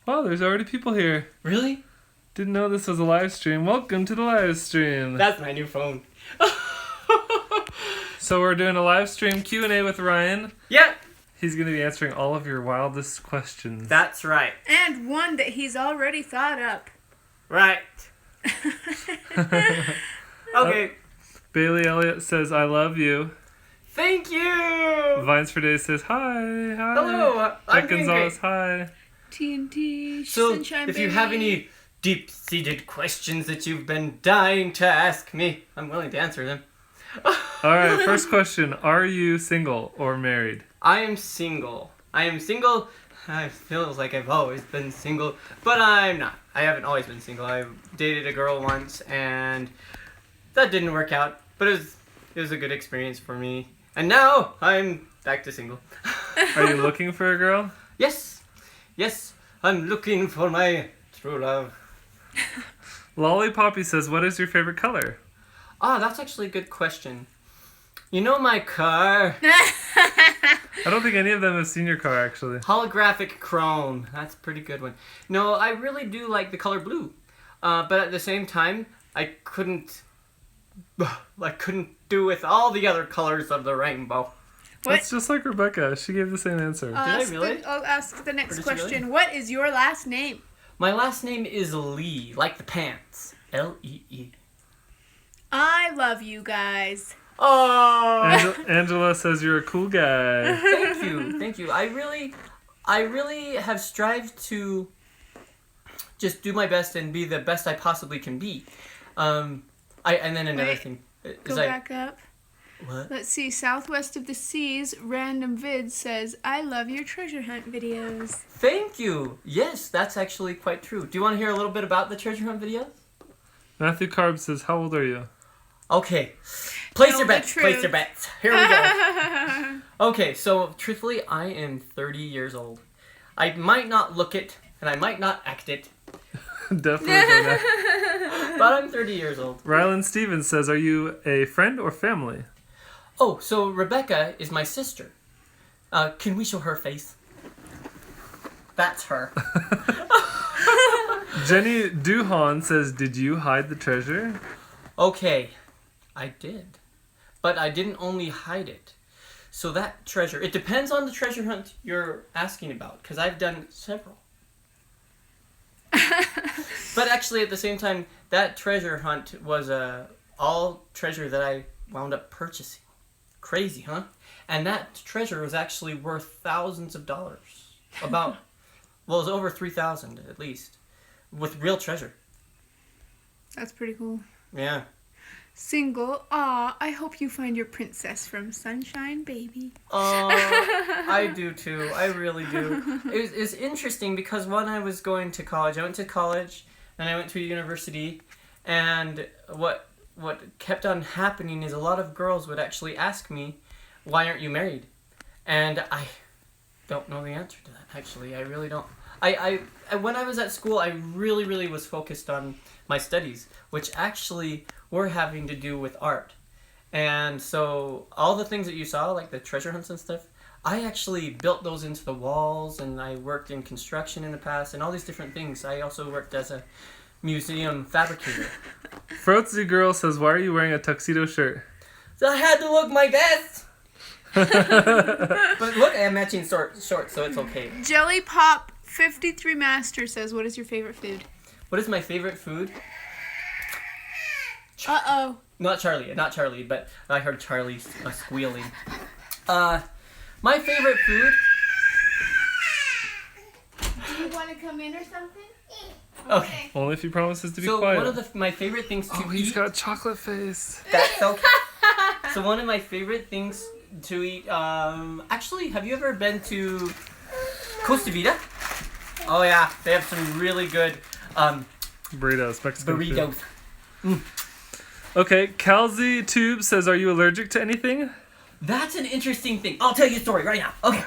Wow, there's already people here. Really? Didn't know this was a live stream. Welcome to the live stream. That's my new phone. So we're doing a live stream Q&A with Ryan. Yeah. He's going to be answering all of your wildest questions. That's right. And one that he's already thought up. Right. Okay. Bailey Elliott says, I love you. Thank you. Vines for Days says, hi. Hello. I'm Beck doing Gonzalez, great. hi. TNT, So, Sunshine if Baby. you have any deep-seated questions that you've been dying to ask me, I'm willing to answer them. All right, first question. Are you single or married? I am single. It feels like I've always been single, but I'm not. I haven't always been single. I dated a girl once, and that didn't work out, but it was a good experience for me. And now I'm back to single. Are you looking for a girl? Yes, I'm looking for my true love. Lollipoppy says, what is your favorite color? Ah, that's actually a good question. You know my car? I don't think any of them have seen your car, actually. Holographic chrome. That's a pretty good one. No, I really do like the color blue. But at the same time, I couldn't do with all the other colors of the rainbow. What? That's just like Rebecca. She gave the same answer. I really? I'll ask the next Or did she question. really? What is your last name? My last name is Lee, like the pants. L-E-E. I love you guys. Oh! Angela says you're a cool guy. Thank you. I really have strived to just do my best and be the best I possibly can be. And then another Wait, thing is Go back up. What? Let's see. Southwest of the Seas, Random Vid says, I love your treasure hunt videos. Thank you. Yes, that's actually quite true. Do you want to hear a little bit about the treasure hunt videos? Matthew Carb says, how old are you? Okay. Place Tell your the bets. truth. Place your bets. Here we go. Okay, so truthfully, I am 30 years old. I might not look it, and I might not act it, Definitely not. but I'm 30 years old. Rylan Stevens says, are you a friend or family? Oh, so Rebecca is my sister. Can we show her face? That's her. Jenny Duhan says, did you hide the treasure? Okay, I did. But I didn't only hide it. So that treasure, it depends on the treasure hunt you're asking about, because I've done several. But actually, at the same time, that treasure hunt was all treasure that I wound up purchasing. Crazy, huh? And that treasure was actually worth thousands of dollars. About, well, it was over 3,000 at least, with real treasure. That's pretty cool. Yeah. Single. Aw, I hope you find your princess from Sunshine Baby. Oh, I do too. I really do. It's interesting because when I was going to college, I went to college, and I went to a university, and what kept on happening is a lot of girls would actually ask me, why aren't you married? And I don't know the answer to that, actually. I really don't. I when I was at school, I really was focused on my studies, which actually were having to do with art. And so all the things that you saw, like the treasure hunts and stuff, I actually built those into the walls, and I worked in construction in the past and all these different things. I also worked as a museum fabricator. Frozy Girl says, why are you wearing a tuxedo shirt? So I had to look my best. But look, I have matching shorts, so it's okay. Jelly Pop 53 Master says, what is your favorite food? What is my favorite food? Uh-oh. Not Charlie, but I heard Charlie squealing. My favorite food... Do you want to come in or something? Okay. Only if he promises to be So quiet. one of my favorite things to Oh, he's eat... got chocolate face. That's okay. So one of my favorite things to eat... actually, have you ever been to Costa Vida? Oh yeah, they have some really good Burritos, Mexican food. burritos. Mm. Okay, Calzy Tube says, are you allergic to anything? That's an interesting thing. I'll tell you a story right now. Okay.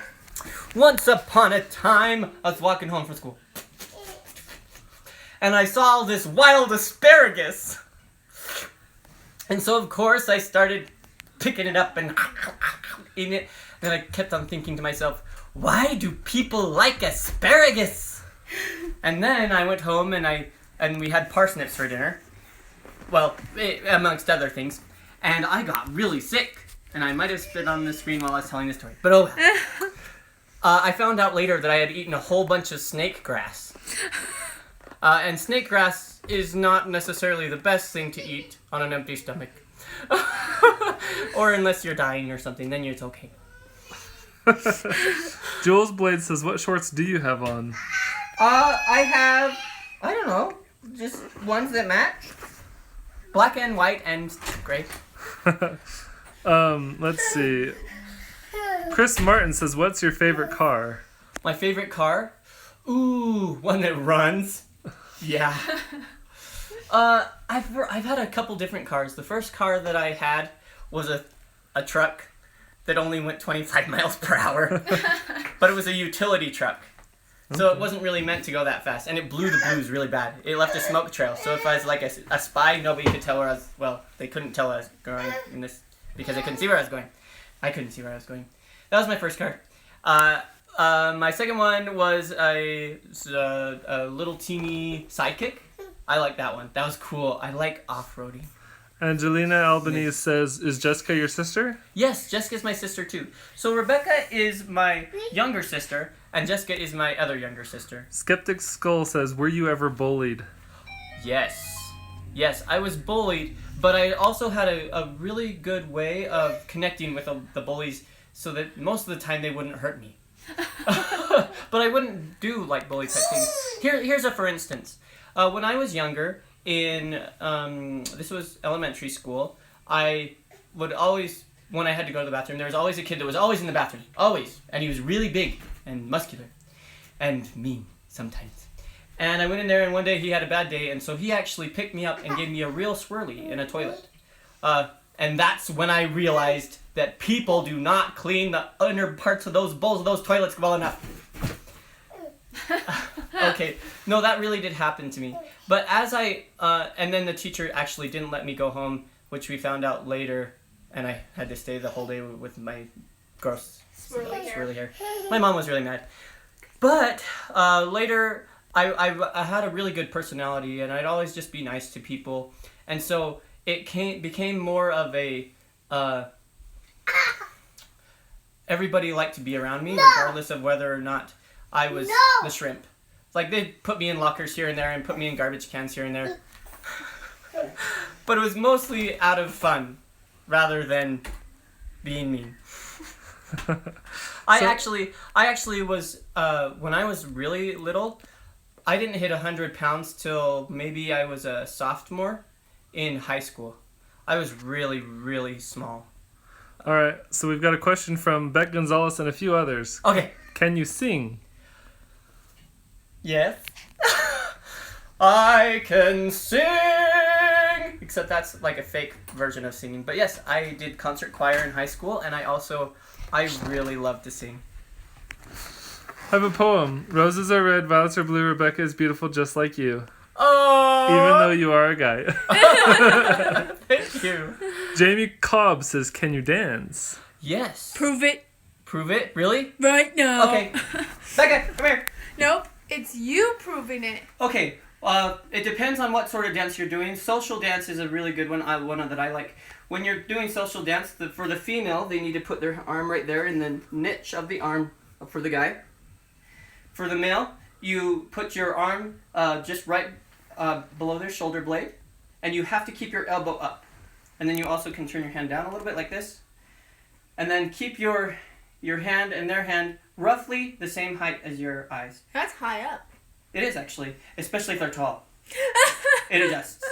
Once upon a time, I was walking home from school. And I saw this wild asparagus. And so, of course, I started picking it up and eating it. And I kept on thinking to myself, why do people like asparagus? And then I went home and we had parsnips for dinner. Well, amongst other things. And I got really sick. And I might have spit on the screen while I was telling the story. But oh well. I found out later that I had eaten a whole bunch of snake grass. And snake grass is not necessarily the best thing to eat on an empty stomach. Or unless you're dying or something, then it's okay. Jules Blade says, what shorts do you have on? I don't know, just ones that match. Black and white and gray. Let's see. Chris Martin says, what's your favorite car? My favorite car? Ooh, one that runs. Yeah. I've had a couple different cars. The first car that I had was a truck that only went 25 miles per hour. But it was a utility truck. So it wasn't really meant to go that fast. And it blew the blues really bad. It left a smoke trail. So if I was like a spy, nobody could tell where I was... Well, they couldn't tell where I was going in this... Because they couldn't see where I was going. I couldn't see where I was going. That was my first car. My second one was a little teeny sidekick. I like that one. That was cool. I like off-roading. Angelina Albanese says, is Jessica your sister? Yes, Jessica's my sister too. So Rebecca is my younger sister, and Jessica is my other younger sister. Skeptic Skull says, were you ever bullied? Yes. Yes, I was bullied, but I also had a really good way of connecting with the bullies so that most of the time they wouldn't hurt me. But I wouldn't do like bully type things. Here's a for instance. When I was younger, in this was elementary school, I would always, when I had to go to the bathroom, there was always a kid that was always in the bathroom. Always. And he was really big and muscular and mean sometimes. And I went in there, and one day he had a bad day, and so he actually picked me up and gave me a real swirly in a toilet. And that's when I realized that people do not clean the inner parts of those bowls of those toilets well enough. Okay, no, that really did happen to me. But as and then the teacher actually didn't let me go home, which we found out later, and I had to stay the whole day with my gross swirly hair. My mom was really mad. But later, I had a really good personality, and I'd always just be nice to people. And so it became more of a... everybody liked to be around me, regardless of whether or not I was the shrimp. Like, they'd put me in lockers here and there and put me in garbage cans here and there. But it was mostly out of fun, rather than being mean. I actually was, when I was really little, I didn't hit 100 pounds till maybe I was a sophomore in high school. I was really, really small. All right, so we've got a question from Beck Gonzalez and a few others. Okay. Can you sing? Yes. I can sing! Except that's like a fake version of singing. But yes, I did concert choir in high school, and I really love to sing. I have a poem. Roses are red, violets are blue, Rebecca is beautiful just like you. Oh! Even though you are a guy. Thank you. Jamie Cobb says, can you dance? Yes. Prove it Prove it? Really? right now. Okay. Becca, come here. Nope, it's you proving it. Okay. It depends on what sort of dance you're doing. Social dance is a really good one, one that I like. When you're doing social dance, for the female, they need to put their arm right there in the niche of the arm for the guy. For the male, you put your arm just right below their shoulder blade, and you have to keep your elbow up. And then you also can turn your hand down a little bit like this. And then keep your hand and their hand roughly the same height as your eyes. That's high up. It is actually, especially if they're tall. It adjusts.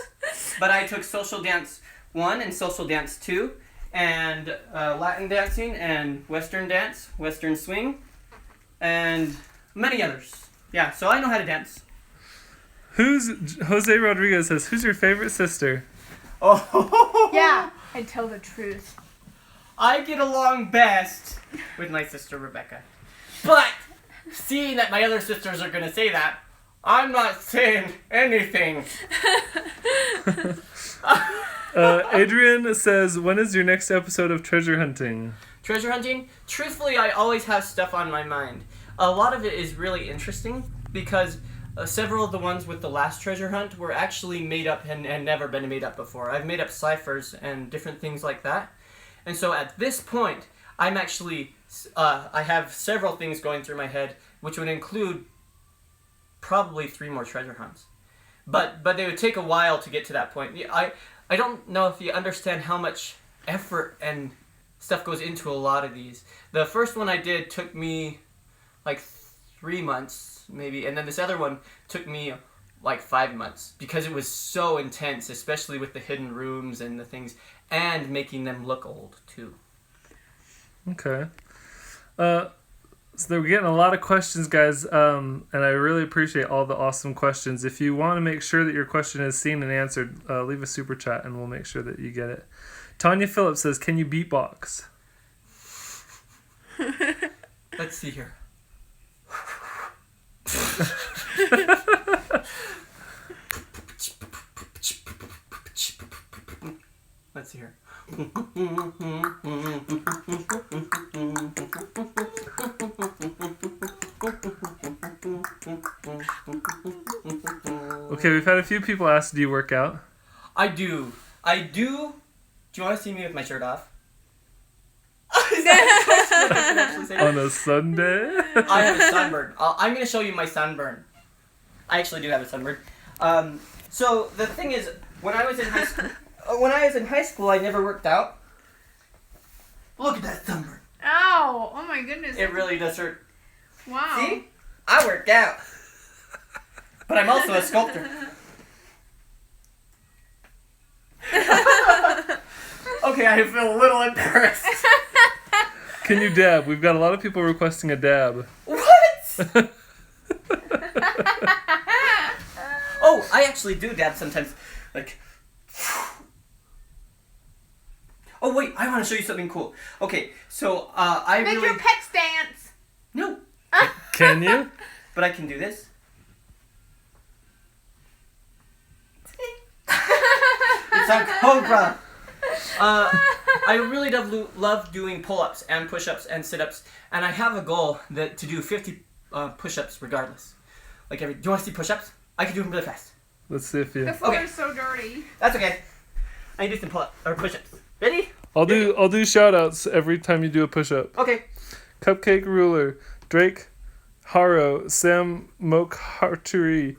But I took social dance 1 and social dance 2, and Latin dancing and Western dance, Western swing, and many others. Yeah, so I know how to dance. Jose Rodriguez says, who's your favorite sister? Oh. Yeah, I tell the truth. I get along best with my sister Rebecca. But seeing that my other sisters are going to say that, I'm not saying anything. Adrian says, when is your next episode of Treasure Hunting? Treasure hunting? Truthfully, I always have stuff on my mind. A lot of it is really interesting because several of the ones with the last treasure hunt were actually made up and never been made up before. I've made up ciphers and different things like that. And so at this point, I'm actually, I have several things going through my head, which would include probably 3 more treasure hunts. But they would take a while to get to that point. I don't know if you understand how much effort and stuff goes into a lot of these. The first one I did took me like 3 months, maybe, and then this other one took me like 5 months because it was so intense, especially with the hidden rooms and the things, and making them look old too. Okay. So we're getting a lot of questions, guys, and I really appreciate all the awesome questions. If you want to make sure that your question is seen and answered, leave a super chat and we'll make sure that you get it. Tanya Phillips says, can you beatbox? Let's see here. Let's see here. Okay, we've had a few people ask, do you work out? I do. Do you want to see me with my shirt off? On a Sunday? I have a sunburn. I'm going to show you my sunburn. I actually do have a sunburn. So the thing is, when I was in high school, I never worked out. Look at that sunburn. Ow! Oh my goodness. It really does hurt. Wow. See? I work out. But I'm also a sculptor. Okay, I feel a little embarrassed. Can you dab? We've got a lot of people requesting a dab. What? Oh, I actually do dab sometimes. Like... Oh, wait, I want to show you something cool. Okay, so, Make your pecs dance. No. Can you? But I can do this. It's a cobra. I really love doing pull-ups and push-ups and sit-ups, and I have a goal to do 50 push-ups regardless. Do you want to see push-ups? I can do them really fast. Let's see if you... The floor is so dirty. That's okay. I can do some pull-ups or push-ups. Ready? I'll do shout-outs every time you do a push-up. Okay. Cupcake Ruler, Drake Haro, Sam Mokharturi,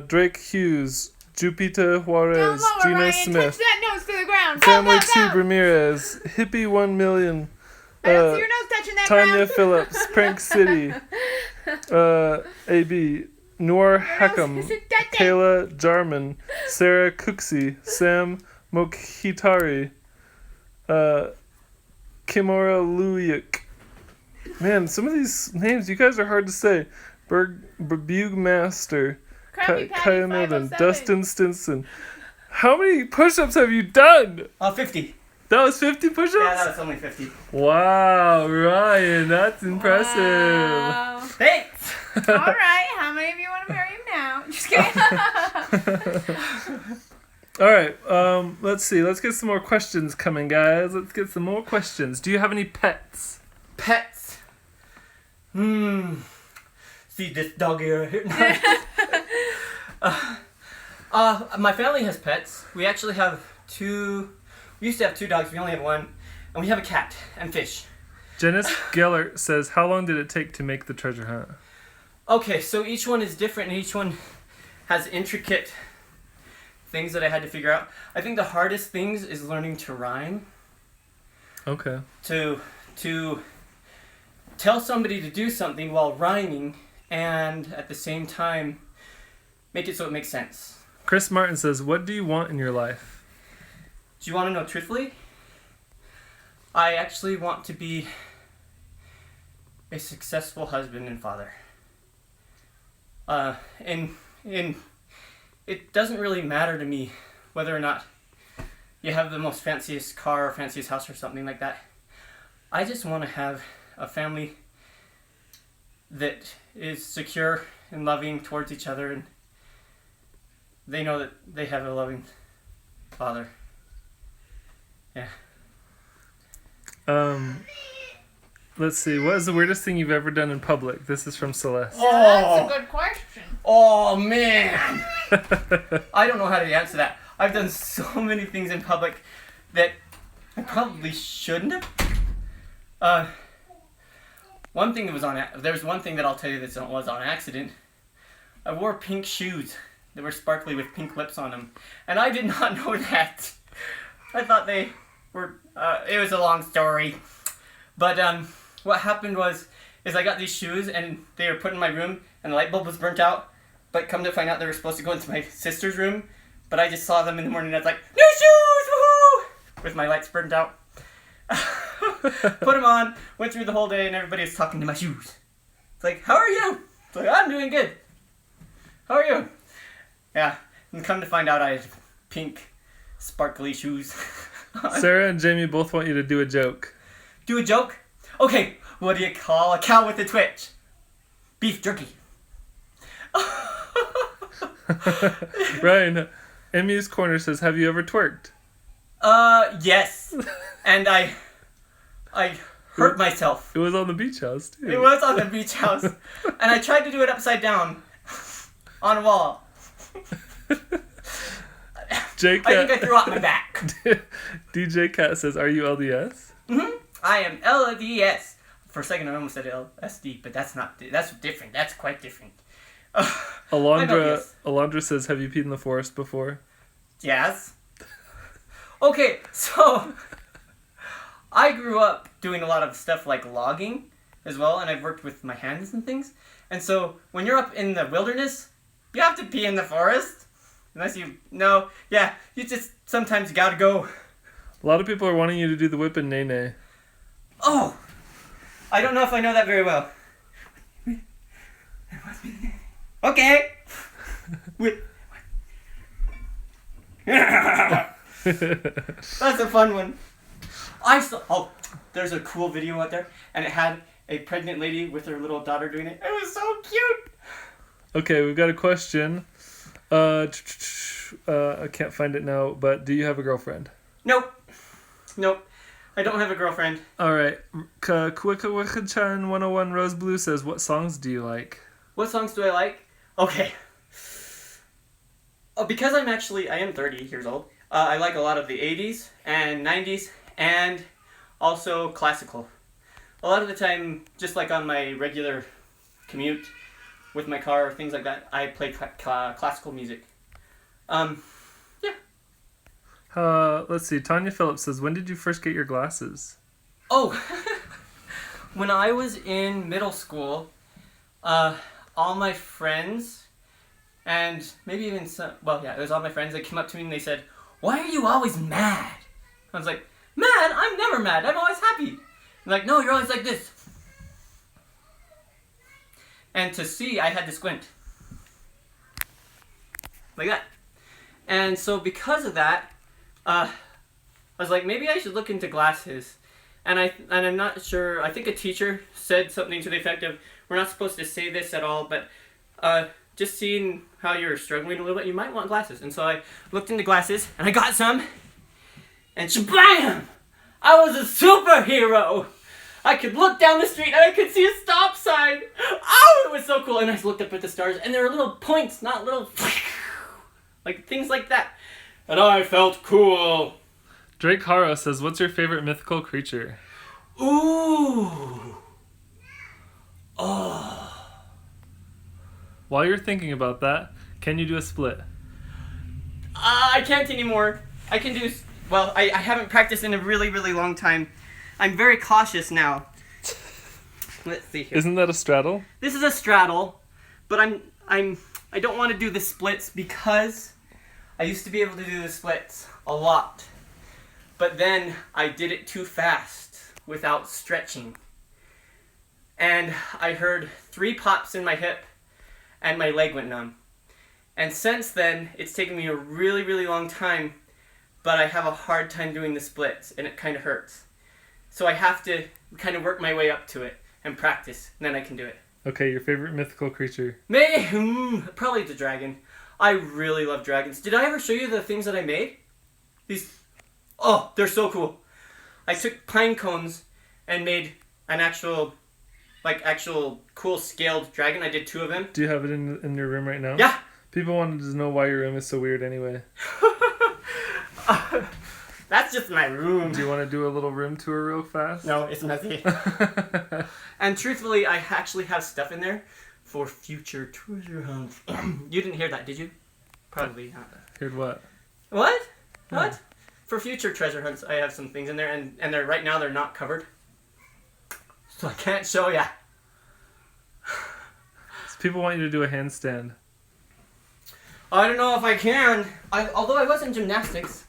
Drake Hughes, Jupiter Juarez, Down lower, Gina Ryan. Smith, Touch that nose to the ground. Family Go, 2 go, go. Ramirez, Hippie 1 Million, I don't see your nose touching that Tanya ground. Phillips, Prank City, AB, Noor Hackham, Is it that thing? Kayla Jarman, Sarah Cooksey, Sam Mokhitari, Kimora Luyik. Man, some of these names, you guys are hard to say. Bugue Master, Krabby Patty Kaya Milden, 507. Dustin Stinson. How many push-ups have you done? 50. That was 50 push-ups? Yeah, that was only 50. Wow, Ryan, that's impressive. Wow. Thanks. All right, how many of you want to marry him now? Just kidding. All right, let's see. Let's get some more questions coming, guys. Let's get some more questions. Do you have any pets? Pets. See this doggy right here? My family has pets. We actually have 2. We used to have 2 dogs. We only have 1. And we have a cat and fish. Janice Gellert says, how long did it take to make the treasure hunt? Okay, so each one is different and each one has intricate things that I had to figure out. I think the hardest things is learning to rhyme. Okay. To tell somebody to do something while rhyming and at the same time make it so it makes sense. Chris Martin says, what do you want in your life? Do you want to know truthfully? I actually want to be a successful husband and father. And it doesn't really matter to me whether or not you have the most fanciest car or fanciest house or something like that. I just want to have a family that is secure and loving towards each other, and they know that they have a loving father. Yeah. Let's see. What is the weirdest thing you've ever done in public? This is from Celeste. That's a good question. Oh, man. I don't know how to answer that. I've done so many things in public that I probably shouldn't have. One thing that was there's one thing that I'll tell you that was on accident. I wore pink shoes that were sparkly with pink lips on them. And I did not know that. I thought they were, it was a long story. But what happened is I got these shoes and they were put in my room and the light bulb was burnt out. But come to find out they were supposed to go into my sister's room. But I just saw them in the morning and I was like, new shoes, woohoo! With my lights burnt out. Put them on, went through the whole day and everybody was talking to my shoes. It's like, how are you? It's like, I'm doing good. How are you? Yeah, and come to find out I had pink, sparkly shoes. Sarah and Jamie both want you to do a joke. Do a joke? Okay, what do you call a cow with a twitch? Beef jerky. Ryan, Emmy's Corner says, have you ever twerked? Yes. And I hurt myself. It was on the beach house, too. It was on the beach house. And I tried to do it upside down on a wall. J-Cat, I think I threw out my back. DJ Cat says, are you LDS? Mm-hmm. I am LDS. For a second I almost said LSD, but that's different. That's quite different. Alondra says, have you peed in the forest before? Yes. Okay, so I grew up doing a lot of stuff like logging as well, and I've worked with my hands and things. And so when you're up in the wilderness, you have to pee in the forest. Unless you sometimes gotta go. A lot of people are wanting you to do the whip and nay-nay. Oh! I don't know if I know that very well. Okay! That's a fun one. There's a cool video out there, and it had a pregnant lady with her little daughter doing it. It was so cute! Okay, we've got a question. I can't find it now, but do you have a girlfriend? Nope. I don't have a girlfriend. All right. Kwika-Wika-Chan 101 Rose Blue says, what songs do you like? What songs do I like? Okay. Because I am 30 years old, I like a lot of the 80s and 90s and also classical. A lot of the time, just like on my regular commute with my car or things like that, I play classical music. Yeah. Let's see. Tanya Phillips says, when did you first get your glasses? Oh, when I was in middle school, all my friends, and maybe even it was all my friends that came up to me and they said, why are you always mad? I was like, mad? I'm never mad. I'm always happy. I'm like, no, you're always like this. And to see, I had to squint. Like that. And so because of that, I was like, maybe I should look into glasses. And I'm not sure, I think a teacher said something to the effect of, we're not supposed to say this at all, but just seeing how you're struggling a little bit, you might want glasses. And so I looked into glasses, and I got some, and shabam! I was a superhero! I could look down the street, and I could see a stop sign! Oh, it was so cool! And I looked up at the stars, and there were little points, not little... like, things like that. And I felt cool. Drake Haro says, what's your favorite mythical creature? Ooh. Oh. While you're thinking about that, can you do a split? I can't anymore. I can do... Well, I haven't practiced in a really, really long time. I'm very cautious now. Let's see here. Isn't that a straddle? This is a straddle, but I don't want to do the splits because I used to be able to do the splits a lot. But then I did it too fast without stretching. And I heard 3 pops in my hip and my leg went numb. And since then, it's taken me a really, really long time, but I have a hard time doing the splits and it kind of hurts. So I have to kind of work my way up to it and practice, and then I can do it. Okay, your favorite mythical creature? Probably the dragon. I really love dragons. Did I ever show you the things that I made? They're so cool. I took pine cones and made an actual like actual cool scaled dragon. I did 2 of them. Do you have it in your room right now? Yeah. People wanted to know why your room is so weird anyway. That's just my room. Do you want to do a little room tour real fast? No, it's messy. And truthfully, I actually have stuff in there for future treasure hunts. You didn't hear that, did you? Probably not. Heard what? What? No. What? For future treasure hunts, I have some things in there, and they're right now they're not covered, so I can't show ya. So people want you to do a handstand. I don't know if I can. Although I was in gymnastics,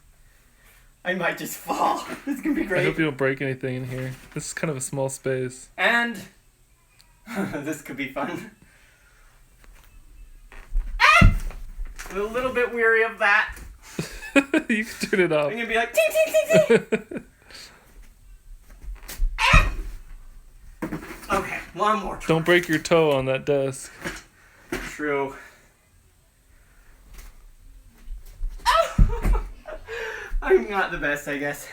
I might just fall. This is gonna be I great. hope you don't break anything in here. This is kind of a small space. And this could be fun. I'm a little bit weary of that. You can turn it off. I'm gonna be like, ting, ting, ting, ting. Okay, one more try. Don't break your toe on that desk. True. I'm not the best, I guess.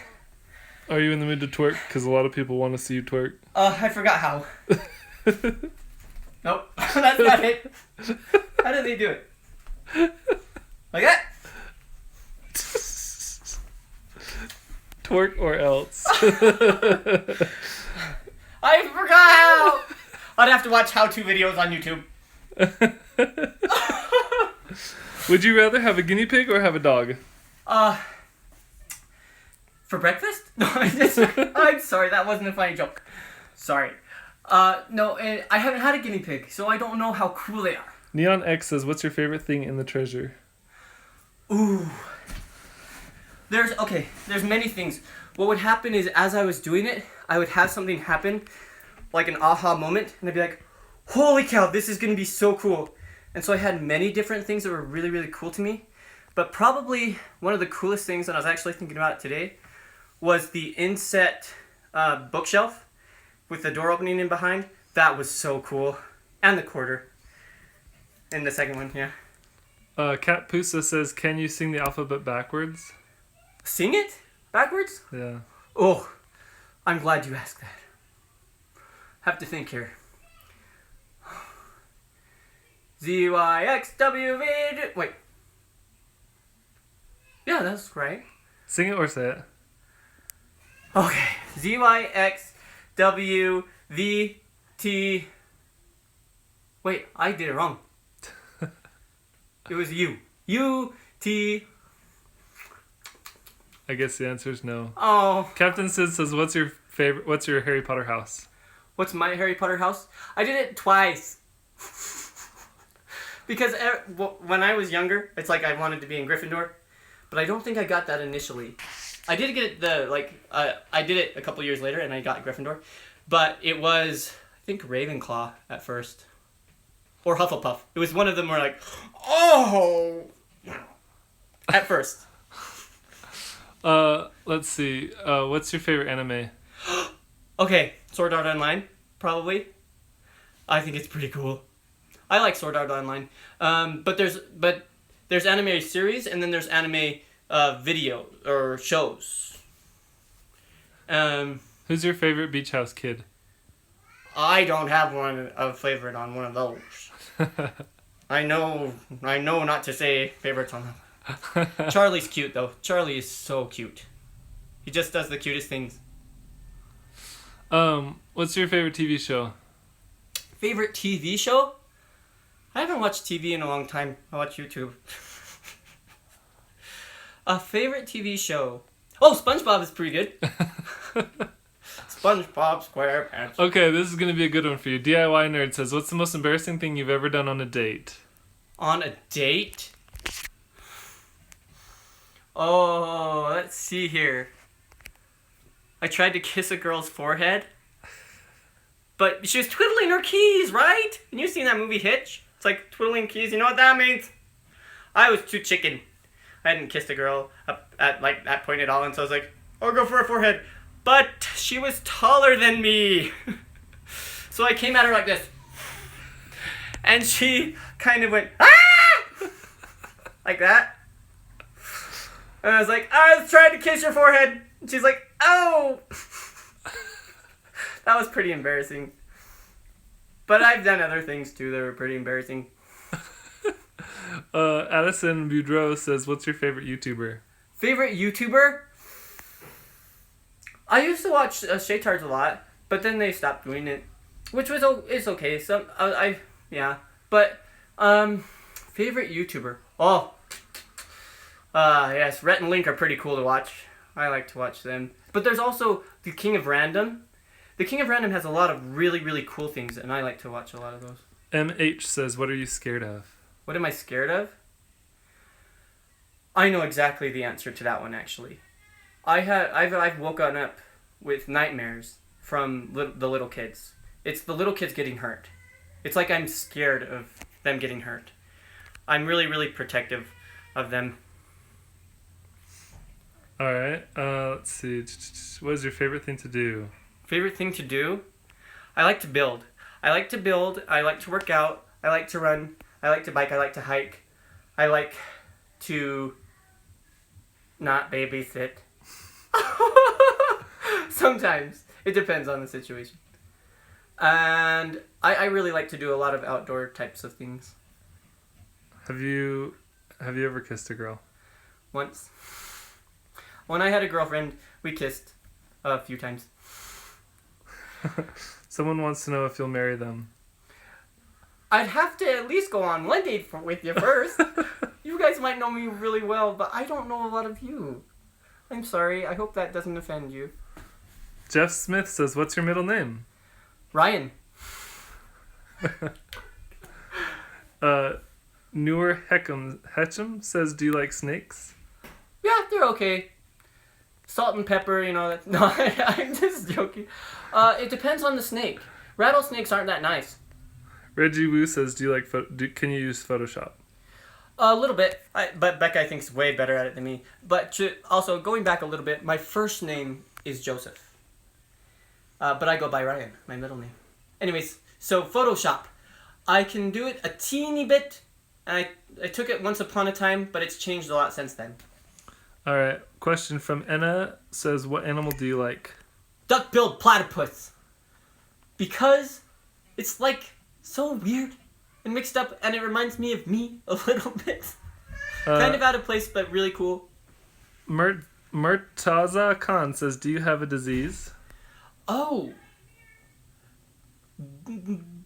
Are you in the mood to twerk? Because a lot of people want to see you twerk. I forgot how. Nope, that's not it. How do they do it? Like that? Twerk or else. I forgot how! I'd have to watch how-to videos on YouTube. Would you rather have a guinea pig or have a dog? For breakfast? No, I'm sorry, that wasn't a funny joke. Sorry. No, I haven't had a guinea pig, so I don't know how cool they are. Neon X says, what's your favorite thing in the treasure? Ooh. There's many things. What would happen is, as I was doing it, I would have something happen, like an aha moment, and I'd be like, holy cow, this is going to be so cool. And so I had many different things that were really, really cool to me. But probably one of the coolest things, and I was actually thinking about it today, was the inset bookshelf with the door opening in behind. That was so cool. And the quarter. And the second one, yeah. Cat Pusa says, can you sing the alphabet backwards? Sing it? Backwards? Yeah. Oh, I'm glad you asked that. Have to think here. Z-Y-X-W-V... Wait. Yeah, that's right. Sing it or say it. Okay. Z-Y-X-W-V-T... Wait, I did it wrong. It was U. U-T... I guess the answer is no. Oh. Captain Sid says, what's your Harry Potter house? What's my Harry Potter house? I did it twice. Because when I was younger, it's like I wanted to be in Gryffindor. But I don't think I got that initially. I did get it I did it a couple years later and I got Gryffindor. But it was, I think, Ravenclaw at first. Or Hufflepuff. It was one of them where like, oh! At first. Let's see. What's your favorite anime? Okay, Sword Art Online, probably. I think it's pretty cool. I like Sword Art Online. But there's anime series and then there's anime video or shows. Who's your favorite beach house kid? I don't have a favorite on one of those. I know not to say favorites on them. Charlie's cute though. Charlie is so cute. He just does the cutest things. What's your favorite TV show? Favorite TV show? I haven't watched TV in a long time. I watch YouTube. A favorite TV show? Oh, SpongeBob is pretty good. SpongeBob SquarePants. Okay, this is gonna be a good one for you. DIY Nerd says, what's the most embarrassing thing you've ever done on a date? On a date? Oh, let's see here. I tried to kiss a girl's forehead. But she was twiddling her keys, right? And you've seen that movie Hitch? It's like twiddling keys. You know what that means? I was too chicken. I hadn't kissed a girl up at like that point at all. And so I was like, I'll go for a forehead. But she was taller than me. So I came at her like this. And she kind of went, ah! Like that. And I was like, I was trying to kiss your forehead. And she's like, oh. That was pretty embarrassing. But I've done other things too that were pretty embarrassing. Addison Boudreau says, what's your favorite YouTuber? Favorite YouTuber? I used to watch Shaytards a lot, but then they stopped doing it, which was it's okay. But favorite YouTuber? Oh, yes, Rhett and Link are pretty cool to watch. I like to watch them. But there's also the King of Random. The King of Random has a lot of really, really cool things, and I like to watch a lot of those. MH says, what are you scared of? What am I scared of? I know exactly the answer to that one, actually. I've woken up with nightmares from the little kids. It's the little kids getting hurt. It's like I'm scared of them getting hurt. I'm really, really protective of them. All right. Let's see. What is your favorite thing to do? Favorite thing to do? I like to build. I like to work out. I like to run. I like to bike. I like to hike. I like to not babysit. Sometimes. It depends on the situation. And I really like to do a lot of outdoor types of things. Have you ever kissed a girl? Once. When I had a girlfriend, we kissed a few times. Someone wants to know if you'll marry them. I'd have to at least go on one date with you first. You guys might know me really well, but I don't know a lot of you. I'm sorry. I hope that doesn't offend you. Jeff Smith says, what's your middle name? Ryan. Newer Hetchum says, do you like snakes? Yeah, they're okay. Salt and pepper, No, I'm just joking. It depends on the snake. Rattlesnakes aren't that nice. Reggie Wu says, can you use Photoshop? A little bit, but Becca I think is way better at it than me. But also, going back a little bit, my first name is Joseph. But I go by Ryan, my middle name. Anyways, so Photoshop. I can do it a teeny bit. I took it once upon a time, but it's changed a lot since then. All right. Question from Enna says, what animal do you like? Duck-billed platypus. Because it's like so weird and mixed up, and it reminds me of me a little bit. Kind of out of place, but really cool. Murtaza Khan says, do you have a disease? Oh.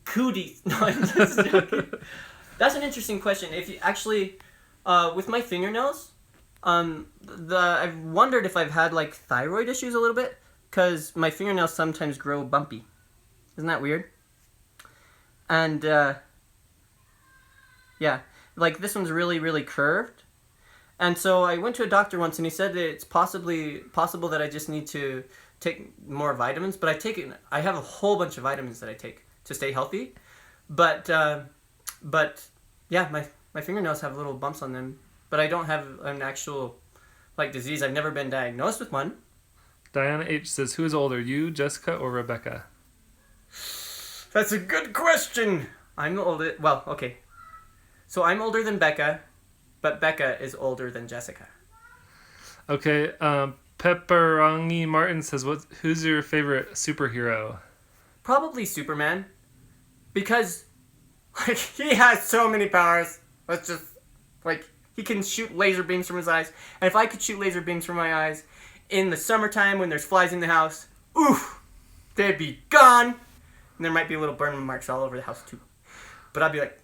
Cooties. No, I'm just joking. That's an interesting question. If you actually, with my fingernails, I've wondered if I've had like thyroid issues a little bit, because my fingernails sometimes grow bumpy. Isn't that weird? And yeah, like this one's really, really curved. And so I went to a doctor once, and he said that it's possible that I just need to take more vitamins. But I have a whole bunch of vitamins that I take to stay healthy. But yeah, my fingernails have little bumps on them. But I don't have an actual like disease. I've never been diagnosed with one. Diana H says, who is older, you, Jessica, or Rebecca? That's a good question. I'm the oldest. Well, okay. So I'm older than Becca, but Becca is older than Jessica. Okay. Pepperangi Martin says, who's your favorite superhero? Probably Superman. Because like he has so many powers. Let's just like he can shoot laser beams from his eyes. And if I could shoot laser beams from my eyes in the summertime when there's flies in the house, oof, they'd be gone. And there might be little burn marks all over the house too. But I'd be like,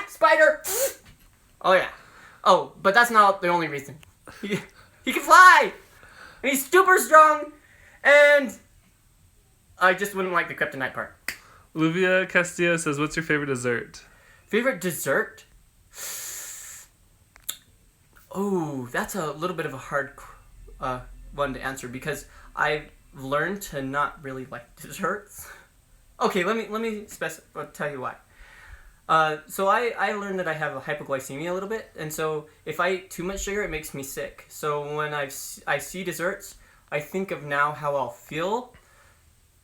spider. Oh yeah. Oh, but that's not the only reason. He can fly. And he's super strong. And I just wouldn't like the kryptonite part. Olivia Castillo says, what's your favorite dessert? Favorite dessert? Oh, that's a little bit of a hard one to answer because I've learned to not really like desserts. Okay, let me tell you why. So I learned that I have a hypoglycemia a little bit, and so if I eat too much sugar, it makes me sick. So when I see desserts, I think of now how I'll feel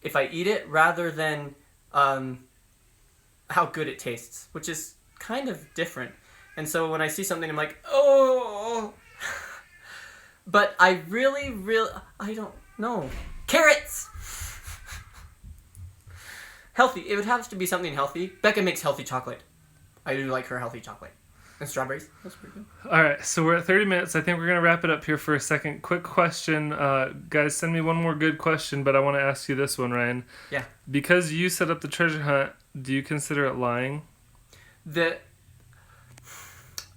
if I eat it rather than how good it tastes, which is kind of different. And so when I see something, I'm like, oh. But I really, I don't know. Carrots! Healthy. It would have to be something healthy. Becca makes healthy chocolate. I do like her healthy chocolate. And strawberries. That's pretty good. All right, so we're at 30 minutes. I think we're going to wrap it up here for a second. Quick question. Guys, send me one more good question, but I want to ask you this one, Ryan. Yeah. Because you set up the treasure hunt, do you consider it lying?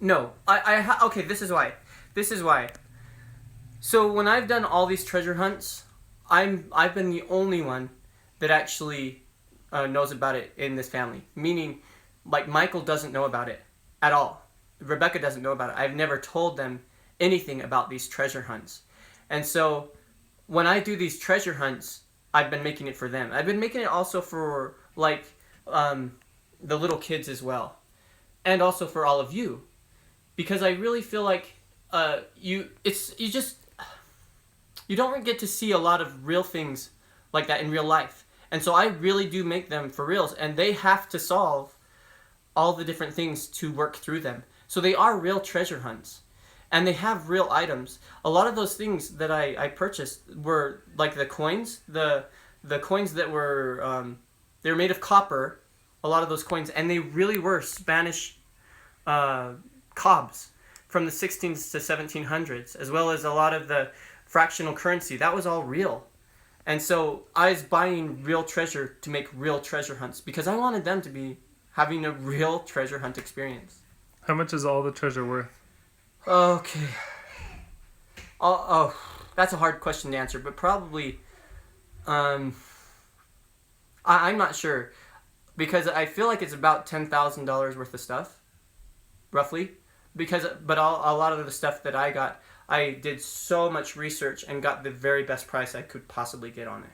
No. Okay, this is why. So when I've done all these treasure hunts, I've been the only one that actually knows about it in this family. Meaning, like, Michael doesn't know about it at all. Rebecca doesn't know about it. I've never told them anything about these treasure hunts. And so when I do these treasure hunts, I've been making it for them. I've been making it also for, like, the little kids as well. And also for all of you. Because I really feel like you don't get to see a lot of real things like that in real life. And so I really do make them for reals. And they have to solve all the different things to work through them. So they are real treasure hunts. And they have real items. A lot of those things that I purchased were like the coins. The coins that were, they were made of copper. A lot of those coins. And they really were Spanish cobs from the 1600s to 1700s. As well as a lot of the fractional currency. That was all real. And so I was buying real treasure to make real treasure hunts. Because I wanted them to be having a real treasure hunt experience. How much is all the treasure worth? Okay. Oh, that's a hard question to answer, but probably, I'm not sure, because I feel like it's about $10,000 worth of stuff, roughly. But a lot of the stuff that I got, I did so much research and got the very best price I could possibly get on it.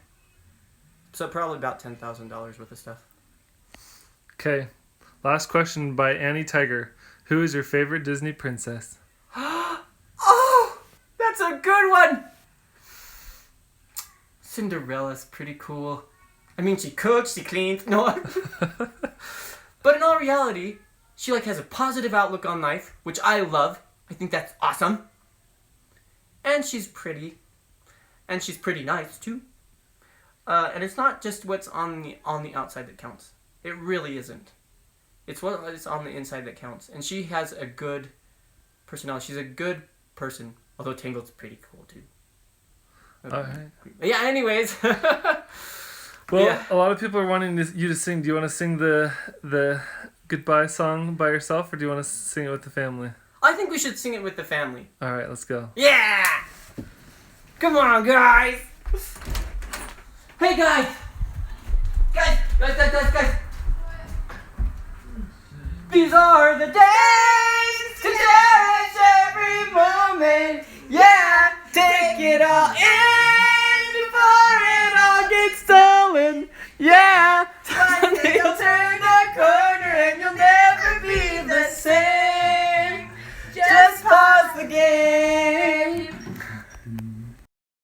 So probably about $10,000 worth of stuff. Okay. Last question by Annie Tiger. Who is your favorite Disney princess? Oh, that's a good one. Cinderella's pretty cool. I mean, she cooks, she cleans. No. But in all reality, she has a positive outlook on life, which I love. I think that's awesome. And she's pretty. And she's pretty nice too. And it's not just what's on the outside that counts. It really isn't. It's what is on the inside that counts. And she has a good personality. She's a good person. Although Tangled's pretty cool too. Alright. Yeah, anyways. Well, yeah. A lot of people are wanting you to sing. Do you want to sing the goodbye song by yourself, or do you want to sing it with the family? I think we should sing it with the family. Alright, let's go. Yeah! Come on, guys! Hey, guys! Guys! These are the days to cherish every moment. Yeah, take it all in before it all gets stolen. Yeah!